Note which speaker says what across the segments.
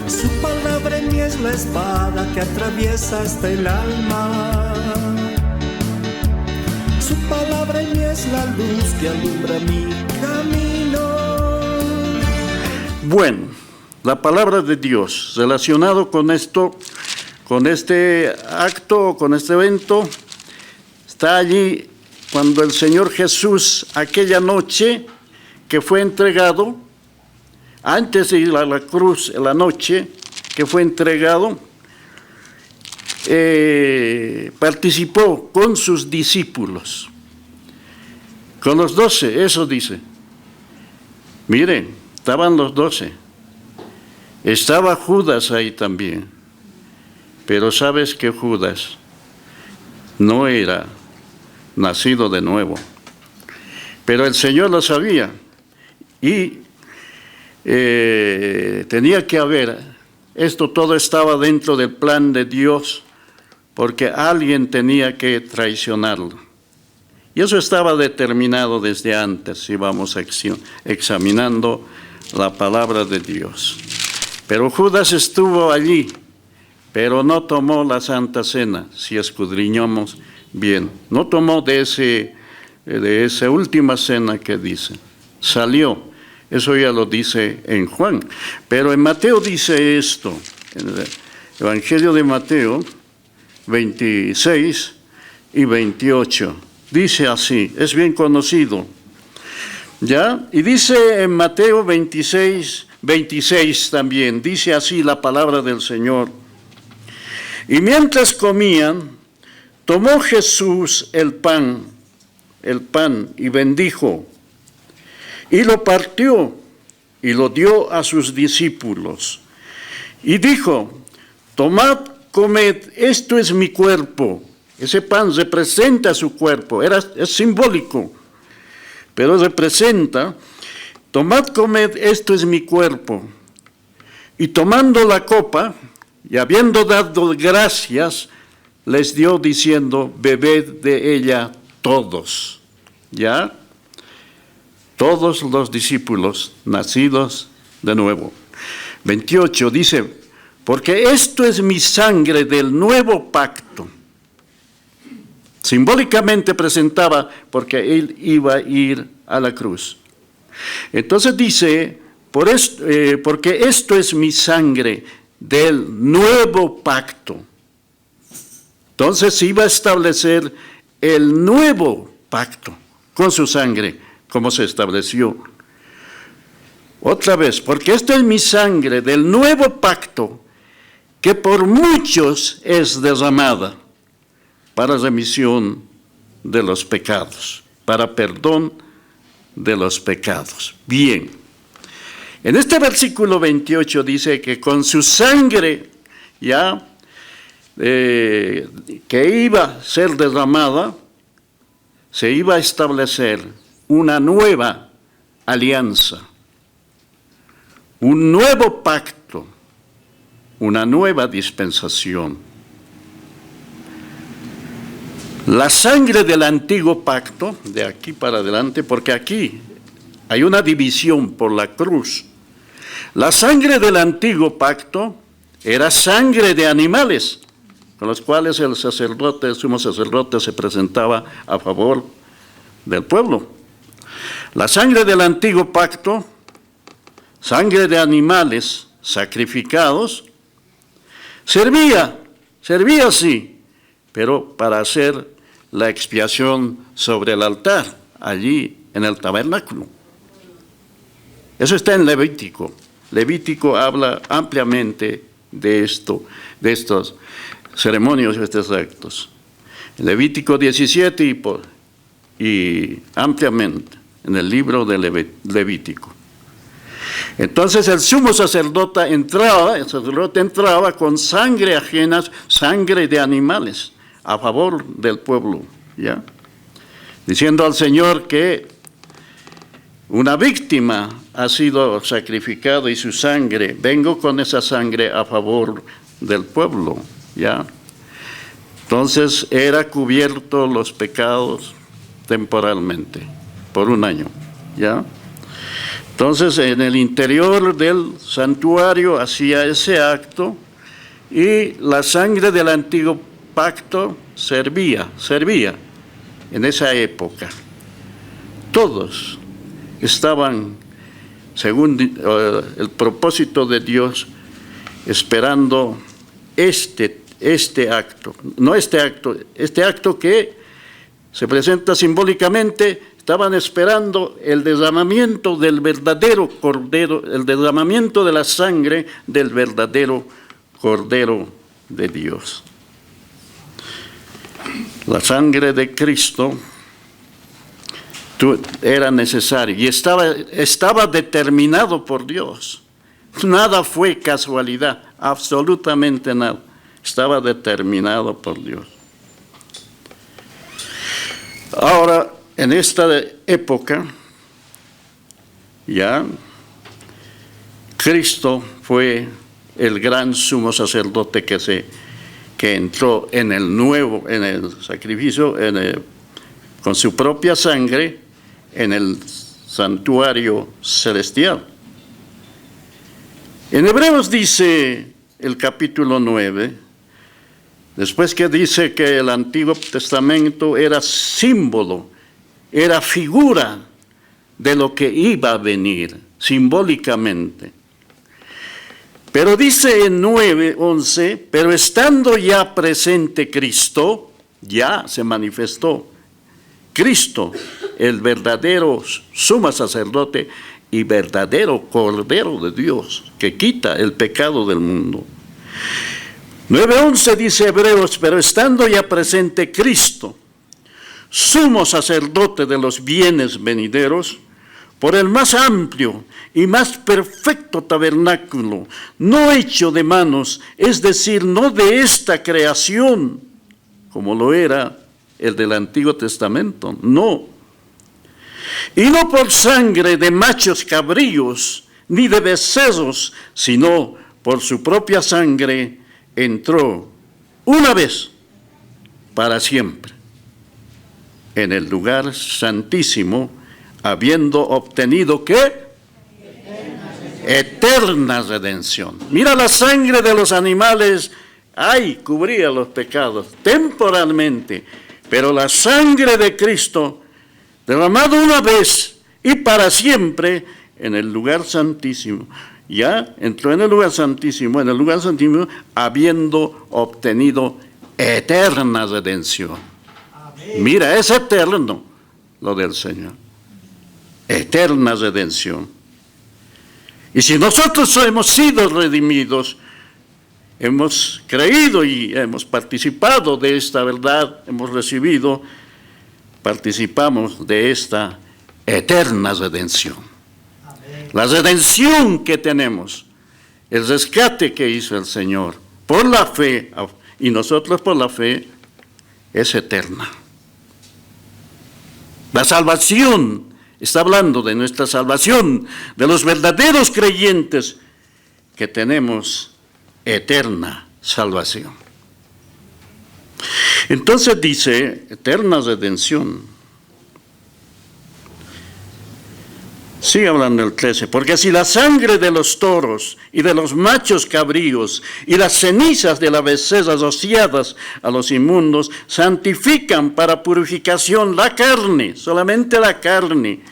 Speaker 1: Su palabra en mí es la espada que atraviesa hasta el alma. Su palabra en mí es la luz que alumbra mi camino.
Speaker 2: Bueno, la palabra de Dios relacionado con esto, con este acto, con este evento, está allí cuando el Señor Jesús, aquella noche que fue entregado, antes de ir a la cruz, en la noche que fue entregado, participó con sus discípulos, con los 12, eso dice. Miren, estaban los 12, estaba Judas ahí también, pero sabes que Judas no era nacido de nuevo, pero el Señor lo sabía y tenía que haber, esto todo estaba dentro del plan de Dios, porque alguien tenía que traicionarlo. Y eso estaba determinado desde antes, si vamos examinando la palabra de Dios. Pero Judas estuvo allí, pero no tomó la Santa Cena, si escudriñamos bien. No tomó de esa última cena que dice. Salió, eso ya lo dice en Juan. Pero en Mateo dice esto, en el Evangelio de Mateo 26 y 28. Dice así, es bien conocido, ¿ya? Y dice en Mateo 26 también, dice así la palabra del Señor. Y mientras comían, tomó Jesús el pan, y bendijo, y lo partió, y lo dio a sus discípulos. Y dijo, tomad, comed, esto es mi cuerpo. Ese pan representa su cuerpo, es simbólico, pero representa, tomad, comed, esto es mi cuerpo. Y tomando la copa, y habiendo dado gracias, les dio diciendo, bebed de ella todos. ¿Ya? Todos los discípulos nacidos de nuevo. 28 dice, porque esto es mi sangre del nuevo pacto. Simbólicamente presentaba porque él iba a ir a la cruz. Entonces dice, porque esto es mi sangre del nuevo pacto. Entonces iba a establecer el nuevo pacto con su sangre, como se estableció. Otra vez, porque esto es mi sangre del nuevo pacto, que por muchos es derramada para remisión de los pecados, para perdón de los pecados. Bien, en este versículo 28 dice que con su sangre ya que iba a ser derramada, se iba a establecer una nueva alianza, un nuevo pacto, una nueva dispensación. La sangre del antiguo pacto, de aquí para adelante, porque aquí hay una división por la cruz. La sangre del antiguo pacto era sangre de animales, con los cuales el sumo sacerdote se presentaba a favor del pueblo. La sangre del antiguo pacto, sangre de animales sacrificados, servía sí, pero para hacer la expiación sobre el altar, allí en el tabernáculo. Eso está en Levítico. Levítico habla ampliamente de estos ceremonias, estos actos. En Levítico 17 y ampliamente en el libro de Levítico. Entonces el sumo sacerdote entraba con sangre ajena, sangre de animales, a favor del pueblo, ¿ya? Diciendo al Señor que una víctima ha sido sacrificada y su sangre, vengo con esa sangre a favor del pueblo, ¿ya? Entonces era cubierto los pecados temporalmente, por un año, ¿ya? Entonces, en el interior del santuario hacía ese acto y la sangre del antiguo pacto servía en esa época. Todos estaban, según el propósito de Dios, esperando este acto. No este acto que se presenta simbólicamente. Estaban esperando el derramamiento del verdadero Cordero, el derramamiento de la sangre del verdadero Cordero de Dios. La sangre de Cristo era necesaria y estaba determinado por Dios. Nada fue casualidad, absolutamente nada. Estaba determinado por Dios. Ahora, en esta época, ya Cristo fue el gran sumo sacerdote que entró en el sacrificio, con su propia sangre, en el santuario celestial. En Hebreos dice el capítulo 9, después que dice que el Antiguo Testamento era símbolo, era figura de lo que iba a venir, simbólicamente. Pero dice en 9:11, pero estando ya presente Cristo, ya se manifestó Cristo, el verdadero sumo sacerdote y verdadero Cordero de Dios, que quita el pecado del mundo. 9:11 dice Hebreos, pero estando ya presente Cristo, sumo sacerdote de los bienes venideros, por el más amplio y más perfecto tabernáculo, no hecho de manos, es decir, no de esta creación, como lo era el del Antiguo Testamento, no. Y no por sangre de machos cabríos, ni de becerros, sino por su propia sangre entró una vez para siempre en el lugar santísimo, habiendo obtenido, ¿qué? Eterna redención. Mira, la sangre de los animales, cubría los pecados temporalmente, pero la sangre de Cristo, derramada una vez y para siempre en el lugar santísimo, ya entró en el lugar santísimo, habiendo obtenido eterna redención. Mira, es eterno lo del Señor. Eterna redención. Y si nosotros hemos sido redimidos, hemos creído y hemos participado de esta verdad, hemos recibido, participamos de esta eterna redención. Amén. La redención que tenemos, el rescate que hizo el Señor por la fe, y nosotros por la fe, es eterna. La salvación, está hablando de nuestra salvación, de los verdaderos creyentes que tenemos eterna salvación. Entonces dice, eterna redención. Sigue hablando el 13, porque si la sangre de los toros y de los machos cabríos y las cenizas de las becerras rociadas a los inmundos santifican para purificación la carne, solamente la carne,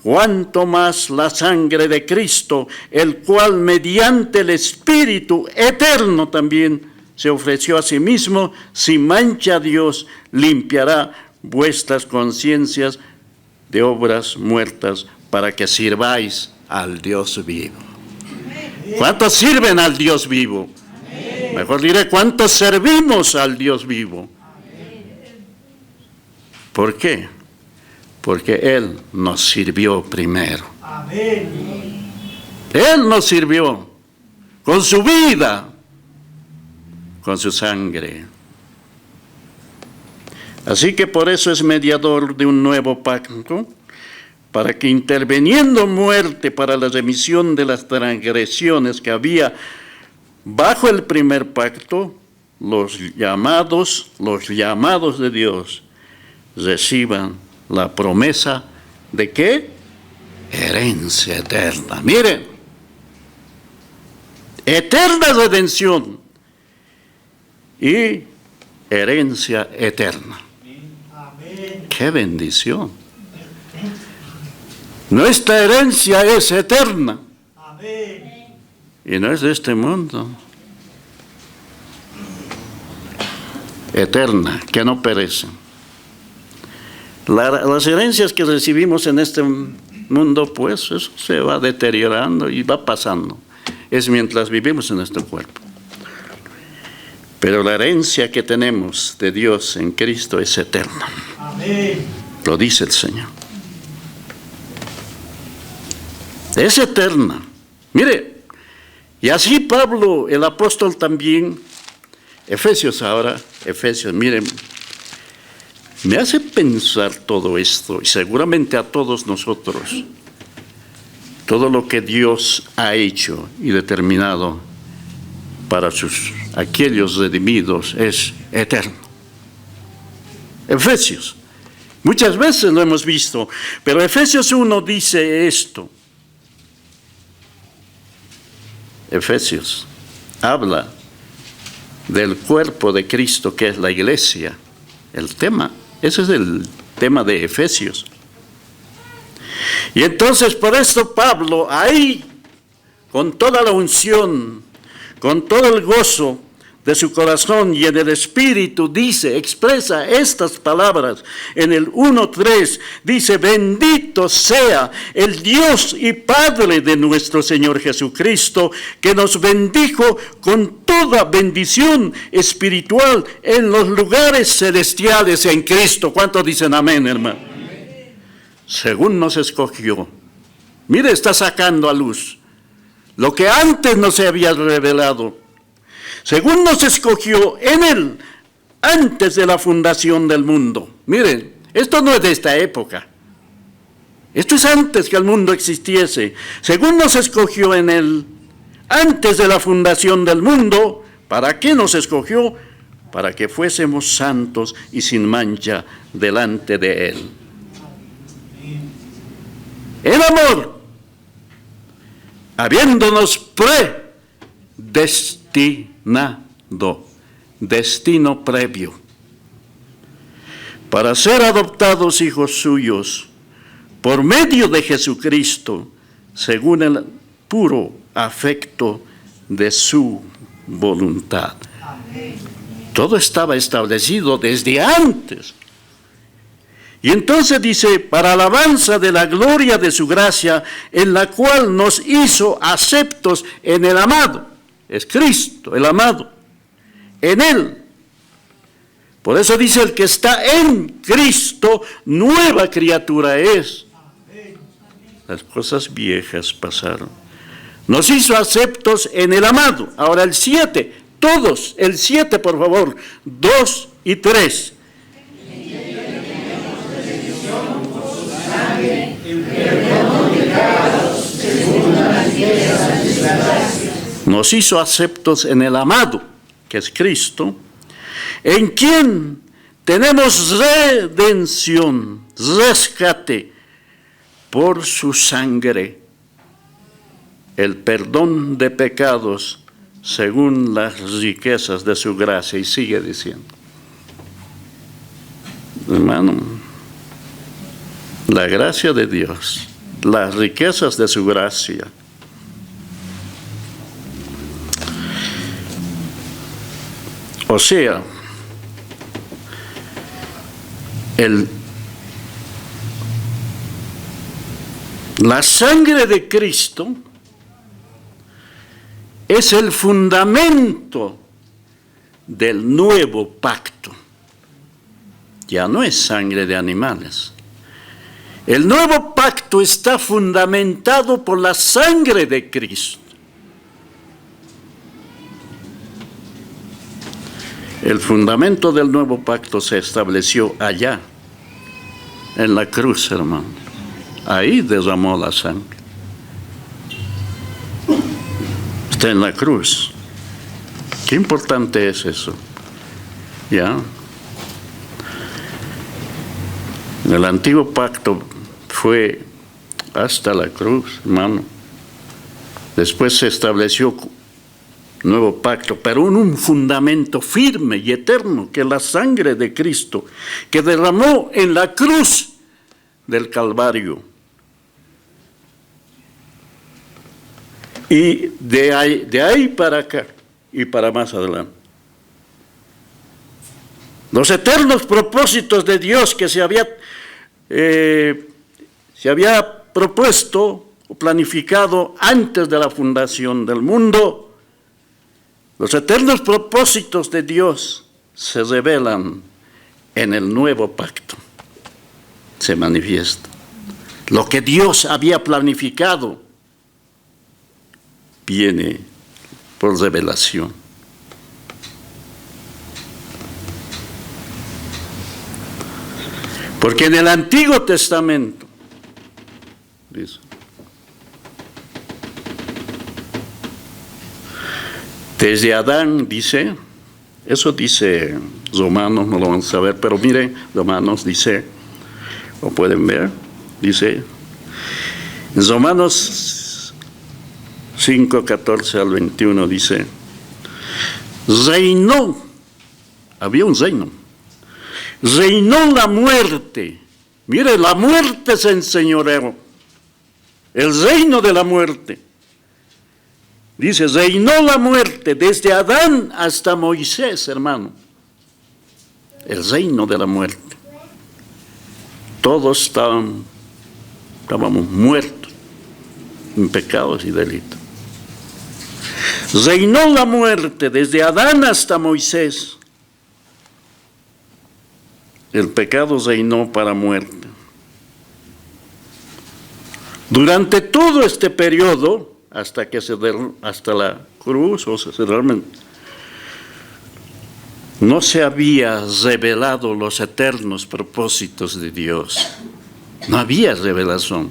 Speaker 2: cuanto más la sangre de Cristo, el cual mediante el Espíritu eterno también se ofreció a sí mismo, sin mancha a Dios, limpiará vuestras conciencias de obras muertas para que sirváis al Dios vivo. ¿Cuántos sirven al Dios vivo? Mejor diré, ¿cuántos servimos al Dios vivo? ¿Por qué? Porque Él nos sirvió primero. Él nos sirvió con su vida, con su sangre. Así que por eso es mediador de un nuevo pacto, para que interviniendo muerte para la remisión de las transgresiones que había bajo el primer pacto, los llamados de Dios reciban la promesa de ¿qué? herencia eterna. Miren, eterna redención y herencia eterna. ¡Qué bendición! Nuestra herencia es eterna. Y no es de este mundo. Eterna, que no perece. Las herencias que recibimos en este mundo, pues eso se va deteriorando y va pasando. Es mientras vivimos en este cuerpo. Pero la herencia que tenemos de Dios en Cristo es eterna. Amén. Lo dice el Señor. Es eterna. Mire, y así Pablo, el apóstol también, Efesios, miren, me hace pensar todo esto, y seguramente a todos nosotros, todo lo que Dios ha hecho y determinado para aquellos redimidos es eterno. Efesios, muchas veces lo hemos visto, pero Efesios 1 dice esto. Efesios habla del cuerpo de Cristo, que es la iglesia. El tema, ese es el tema de Efesios. Y entonces por esto Pablo ahí, con toda la unción, con todo el gozo de su corazón y en el espíritu, expresa estas palabras. En el 1:3 dice: bendito sea el Dios y Padre de nuestro Señor Jesucristo, que nos bendijo con toda bendición espiritual en los lugares celestiales en Cristo. ¿Cuántos dicen amén, hermano? Amén. Según nos escogió. Mire, está sacando a luz lo que antes no se había revelado. Según nos escogió en Él, antes de la fundación del mundo. Miren, esto no es de esta época. Esto es antes que el mundo existiese. Según nos escogió en Él, antes de la fundación del mundo. ¿Para qué nos escogió? Para que fuésemos santos y sin mancha delante de Él. El amor, habiéndonos predestinado, destino previo, para ser adoptados hijos suyos por medio de Jesucristo, según el puro afecto de su voluntad. Amén. Todo estaba establecido desde antes. Y entonces dice: para alabanza de la gloria de su gracia, en la cual nos hizo aceptos en el amado. Es Cristo, el amado. En Él. Por eso dice: el que está en Cristo, nueva criatura es. Las cosas viejas pasaron. Nos hizo aceptos en el amado. Ahora el 7, todos, el 7 por favor, 2 y 3. Nos hizo aceptos en el amado, que es Cristo, en quien tenemos redención, rescate por su sangre, el perdón de pecados según las riquezas de su gracia. Y sigue diciendo, hermano, la gracia de Dios, las riquezas de su gracia. O sea, la sangre de Cristo es el fundamento del nuevo pacto. Ya no es sangre de animales. El nuevo pacto está fundamentado por la sangre de Cristo. El fundamento del nuevo pacto se estableció allá, en la cruz, hermano. Ahí derramó la sangre. Está en la cruz. Qué importante es eso. ¿Ya? En el antiguo pacto fue hasta la cruz, hermano. Después se estableció nuevo pacto, pero en un fundamento firme y eterno, que es la sangre de Cristo, que derramó en la cruz del Calvario. Y de ahí para acá y para más adelante. Los eternos propósitos de Dios que se había propuesto o planificado antes de la fundación del mundo, los eternos propósitos de Dios se revelan en el nuevo pacto, se manifiesta. Lo que Dios había planificado viene por revelación. Porque en el Antiguo Testamento, dice, desde Adán, dice, eso dice Romanos, no lo vamos a ver, pero mire, Romanos dice, lo pueden ver, dice, en Romanos 5, 14 al 21 dice, reinó, había un reino, reinó la muerte. Mire, la muerte se enseñoreó, el reino de la muerte. Dice, reinó la muerte desde Adán hasta Moisés, hermano. El reino de la muerte. Todos estábamos muertos en pecados y delitos. Reinó la muerte desde Adán hasta Moisés. El pecado reinó para muerte. Durante todo este periodo, hasta la cruz, realmente, no se había revelado los eternos propósitos de Dios. No había revelación.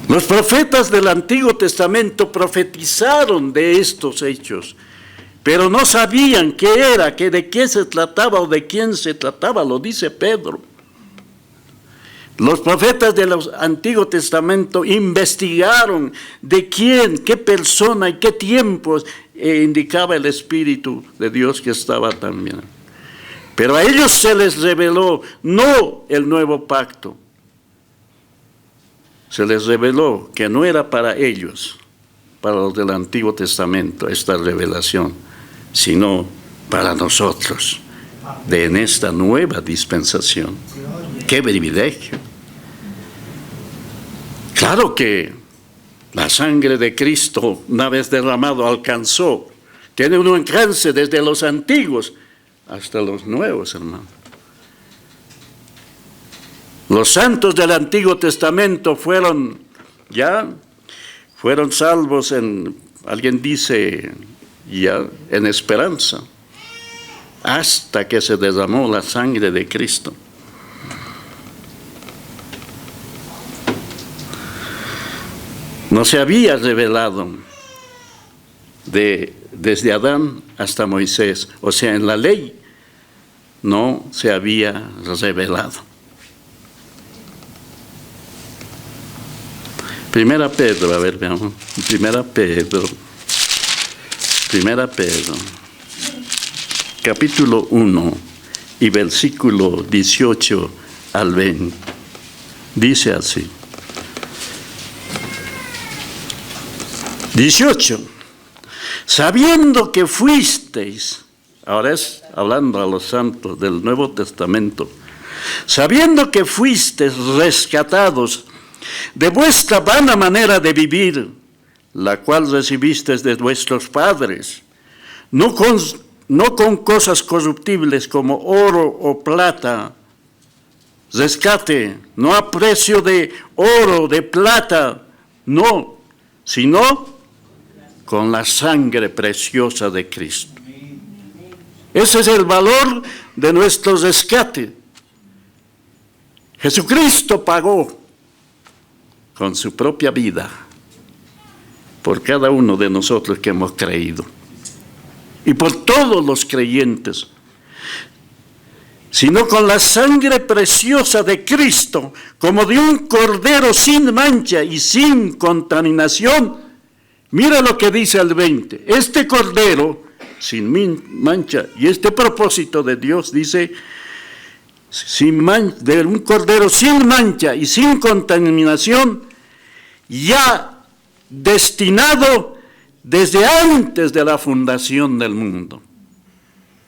Speaker 2: Los profetas del Antiguo Testamento profetizaron de estos hechos, pero no sabían qué era, de qué se trataba o de quién se trataba, lo dice Pedro. Los profetas del Antiguo Testamento investigaron de quién, qué persona y qué tiempos indicaba el Espíritu de Dios que estaba también. Pero a ellos se les reveló no el nuevo pacto. Se les reveló que no era para ellos, para los del Antiguo Testamento, esta revelación, sino para nosotros, en esta nueva dispensación. ¡Qué privilegio! Claro que la sangre de Cristo, una vez derramado, alcanzó, tiene un alcance desde los antiguos hasta los nuevos, hermano. Los santos del Antiguo Testamento fueron salvos alguien dice, ya en esperanza, hasta que se derramó la sangre de Cristo. No se había revelado desde Adán hasta Moisés, o sea, en la ley no se había revelado. Primera Pedro, a ver, veamos. Primera Pedro, capítulo 1 y versículo 18 al 20. Dice así. 18. Sabiendo que fuisteis, ahora es hablando a los santos del Nuevo Testamento, sabiendo que fuisteis rescatados de vuestra vana manera de vivir, la cual recibisteis de vuestros padres, no con cosas corruptibles como oro o plata, rescate, no a precio de oro, de plata, no, sino con la sangre preciosa de Cristo. Ese es el valor de nuestro rescate. Jesucristo pagó con su propia vida por cada uno de nosotros que hemos creído y por todos los creyentes. sino con la sangre preciosa de Cristo, como de un cordero sin mancha y sin contaminación. Mira lo que dice el 20. Este cordero sin mancha, y este propósito de Dios dice, de un cordero sin mancha y sin contaminación, ya destinado desde antes de la fundación del mundo.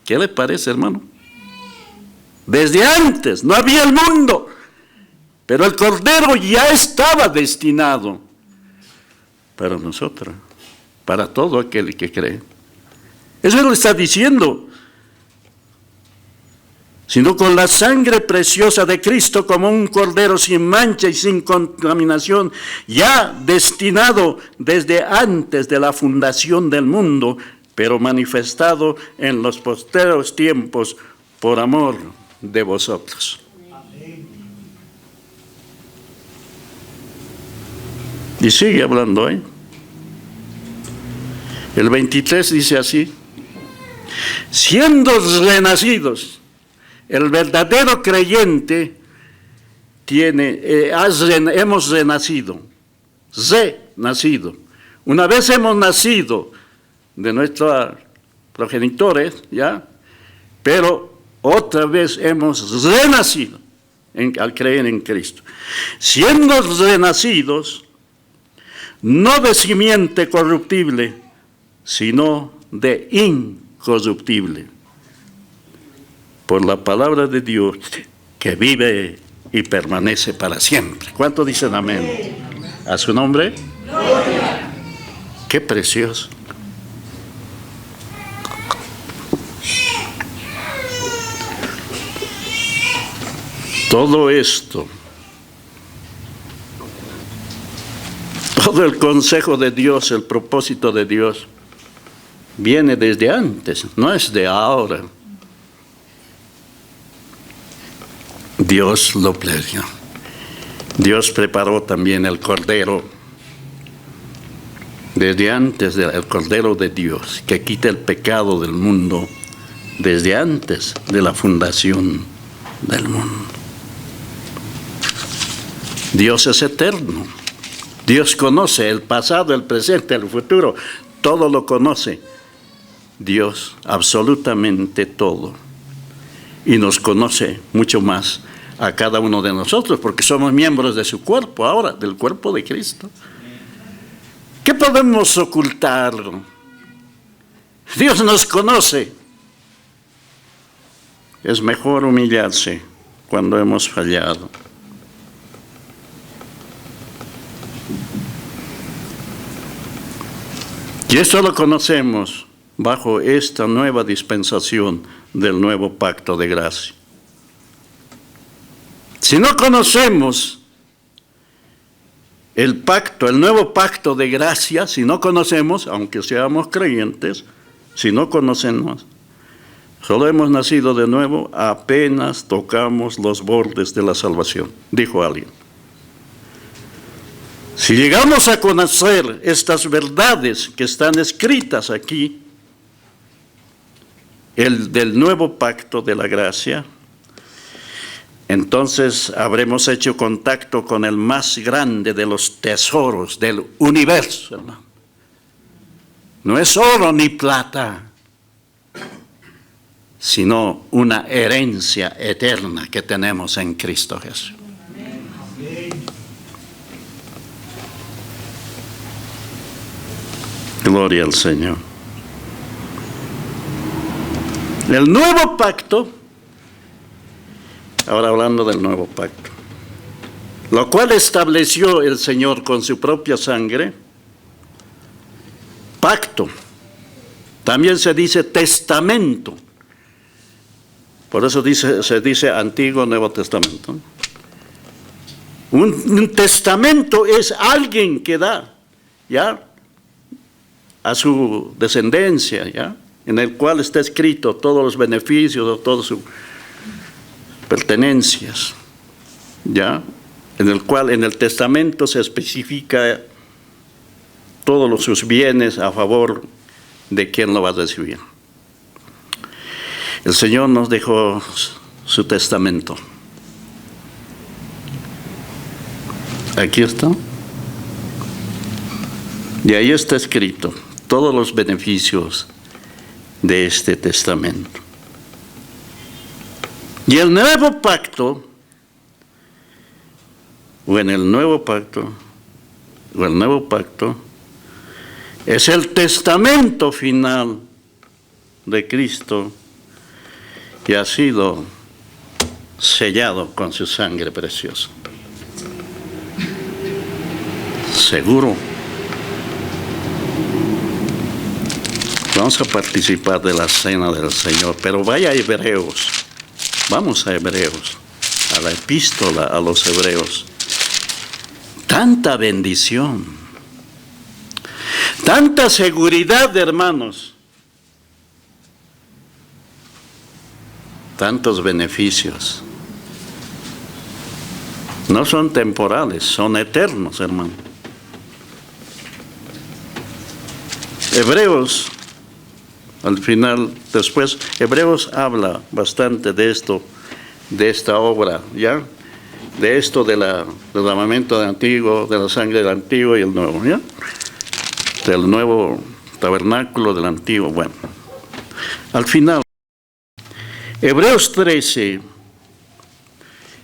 Speaker 2: ¿Qué le parece, hermano? Desde antes, no había el mundo, pero el Cordero ya estaba destinado para nosotros, para todo aquel que cree. Eso lo está diciendo. Sino con la sangre preciosa de Cristo, como un cordero sin mancha y sin contaminación, ya destinado desde antes de la fundación del mundo, pero manifestado en los posteros tiempos por amor de vosotros. Y sigue hablando, ¿eh? El 23 dice así: siendo renacidos, el verdadero creyente hemos renacido, renacido. Una vez hemos nacido de nuestros progenitores, ¿ya? Pero otra vez hemos renacido al creer en Cristo. Siendo renacidos, no de simiente corruptible, sino de incorruptible, por la palabra de Dios que vive y permanece para siempre. ¿Cuántos dicen amén? ¿A su nombre? ¡Gloria! ¡Qué precioso! Todo esto, todo el consejo de Dios, el propósito de Dios, viene desde antes, no es de ahora. Dios lo planeó. Dios preparó también el Cordero desde antes del Cordero de Dios, que quita el pecado del mundo, desde antes de la fundación del mundo. Dios es eterno. Dios conoce el pasado, el presente, el futuro. Todo lo conoce. Dios, absolutamente todo. Y nos conoce mucho más a cada uno de nosotros, porque somos miembros de su cuerpo ahora, del cuerpo de Cristo. ¿Qué podemos ocultar? Dios nos conoce. Es mejor humillarse cuando hemos fallado. Y esto lo conocemos bajo esta nueva dispensación del nuevo pacto de gracia. Si no conocemos el pacto, el nuevo pacto de gracia, si no conocemos, aunque seamos creyentes, si no conocemos, solo hemos nacido de nuevo, apenas tocamos los bordes de la salvación, dijo alguien. Si llegamos a conocer estas verdades que están escritas aquí, el del nuevo pacto de la gracia, entonces habremos hecho contacto con el más grande de los tesoros del universo, hermano. No es oro ni plata, sino una herencia eterna que tenemos en Cristo Jesús. Gloria al Señor. El nuevo pacto, ahora hablando del nuevo pacto, lo cual estableció el Señor con su propia sangre, pacto, también se dice testamento, por eso se dice Antiguo Nuevo Testamento. Un testamento es alguien que da, ¿ya?, a su descendencia, ¿ya?, en el cual está escrito todos los beneficios, todas sus pertenencias, ¿ya?, en el cual en el testamento se especifica todos sus bienes a favor de quien lo va a recibir. El Señor nos dejó su testamento. Aquí está. Y ahí está escrito todos los beneficios de este testamento. Y el nuevo pacto, o en el nuevo pacto, es el testamento final de Cristo que ha sido sellado con su sangre preciosa. Seguro. Vamos a participar de la cena del Señor, pero vaya a Hebreos. Vamos a Hebreos, a la epístola a los Hebreos. Tanta bendición, tanta seguridad, hermanos, tantos beneficios. No son temporales, son eternos, hermano. Hebreos, al final, después, Hebreos habla bastante de esto, de esta obra, ¿ya? De esto del armamento del antiguo, de la sangre del antiguo y el nuevo, ¿ya? Del nuevo tabernáculo del antiguo, bueno. Al final, Hebreos 13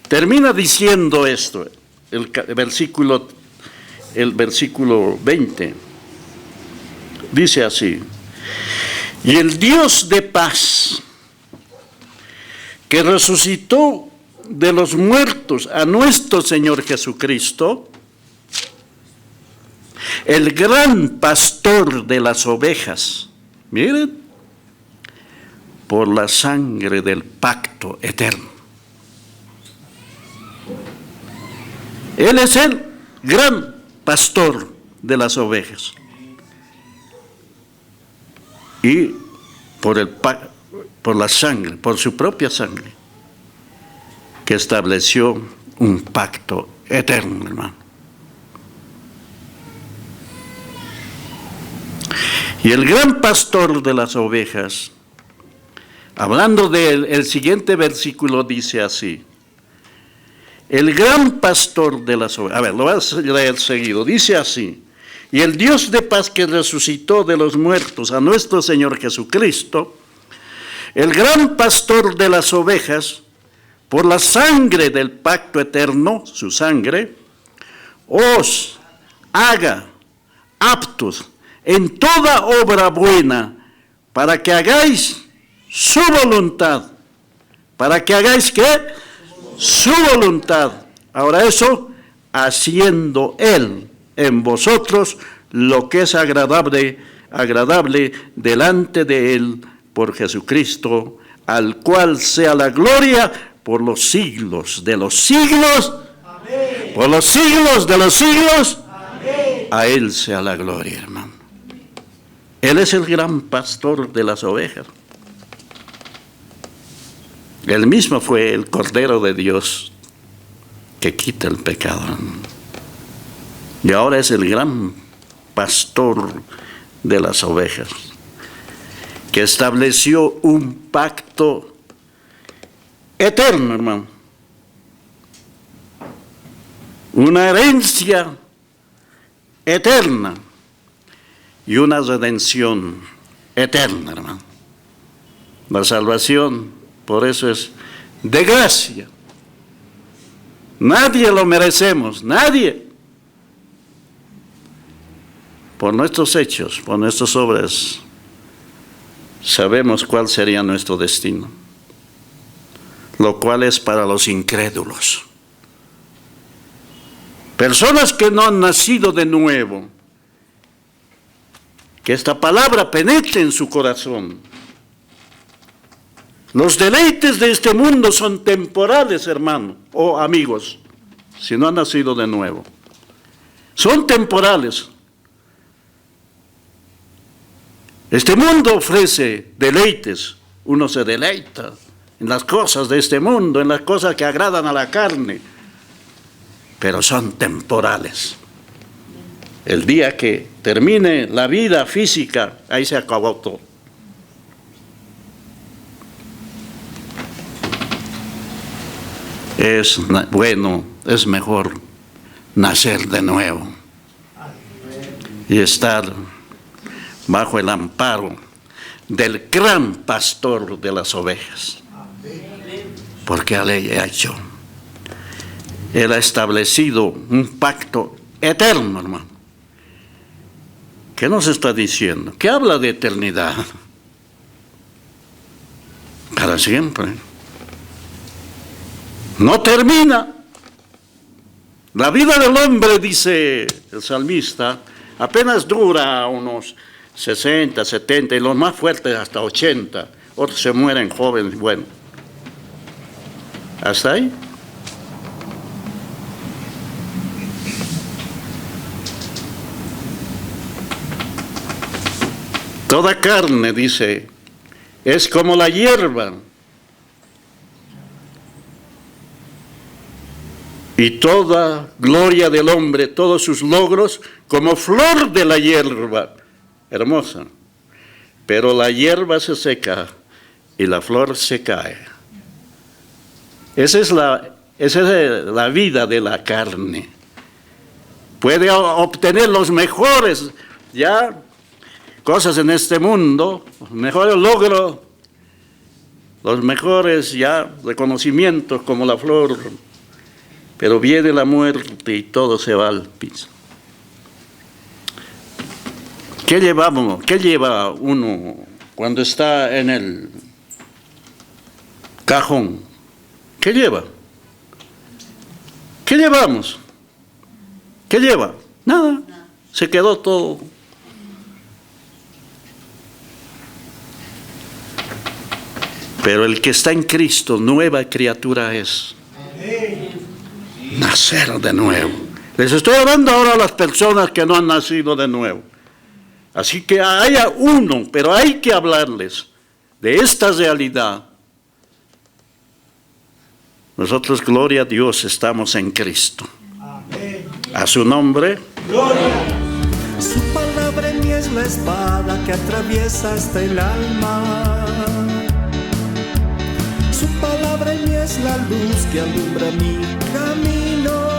Speaker 2: termina diciendo esto, el versículo 20, dice así: y el Dios de paz, que resucitó de los muertos a nuestro Señor Jesucristo, el gran pastor de las ovejas, miren, por la sangre del pacto eterno. Él es el gran pastor de las ovejas. Y por la sangre, por su propia sangre, que estableció un pacto eterno, hermano. Y el gran pastor de las ovejas, hablando del siguiente versículo, dice así: el gran pastor de las ovejas, a ver, lo voy a leer seguido, dice así: y el Dios de paz, que resucitó de los muertos a nuestro Señor Jesucristo, el gran pastor de las ovejas, por la sangre del pacto eterno, su sangre, os haga aptos en toda obra buena, para que hagáis su voluntad. ¿Para que hagáis qué? Su voluntad. Ahora eso, haciendo Él en vosotros lo que es agradable delante de Él por Jesucristo, al cual sea la gloria por los siglos de los siglos. Amén. Por los siglos de los siglos. Amén. A Él sea la gloria, hermano. Él es el gran pastor de las ovejas. Él mismo fue el Cordero de Dios que quita el pecado. Y ahora es el gran pastor de las ovejas, que estableció un pacto eterno, hermano. Una herencia eterna y una redención eterna, hermano. La salvación, por eso, es de gracia. Nadie lo merecemos, nadie. Por nuestros hechos, por nuestras obras, sabemos cuál sería nuestro destino, lo cual es para los incrédulos. Personas que no han nacido de nuevo, que esta palabra penetre en su corazón. Los deleites de este mundo son temporales, hermano, o amigos, si no han nacido de nuevo. Son temporales. Este mundo ofrece deleites. Uno se deleita en las cosas de este mundo, en las cosas que agradan a la carne, pero son temporales. El día que termine la vida física, ahí se acabó todo. es mejor nacer de nuevo y estar bajo el amparo del gran pastor de las ovejas. Porque Él ha establecido un pacto eterno, hermano. ¿Qué nos está diciendo? Que habla de eternidad. Para siempre. No termina. La vida del hombre, dice el salmista, apenas dura unos 60, 70, y los más fuertes hasta 80. Otros se mueren jóvenes. Bueno, hasta ahí. Toda carne, dice, es como la hierba. Y toda gloria del hombre, todos sus logros, como flor de la hierba. Hermosa. Pero la hierba se seca y la flor se cae. Esa es la vida de la carne. Puede obtener los mejores cosas en este mundo, los mejores logros, los mejores reconocimientos como la flor, pero viene la muerte y todo se va al piso. ¿Qué lleva uno cuando está en el cajón? ¿Qué lleva? ¿Qué llevamos? ¿Qué lleva? Nada. Se quedó todo. Pero el que está en Cristo, nueva criatura es. Nacer de nuevo. Les estoy hablando ahora a las personas que no han nacido de nuevo. Así que haya uno, pero hay que hablarles de esta realidad. Nosotros, gloria a Dios, estamos en Cristo. A su nombre.
Speaker 1: Gloria. Su palabra en mí es la espada que atraviesa hasta el alma. Su palabra en mí es la luz que alumbra mi camino.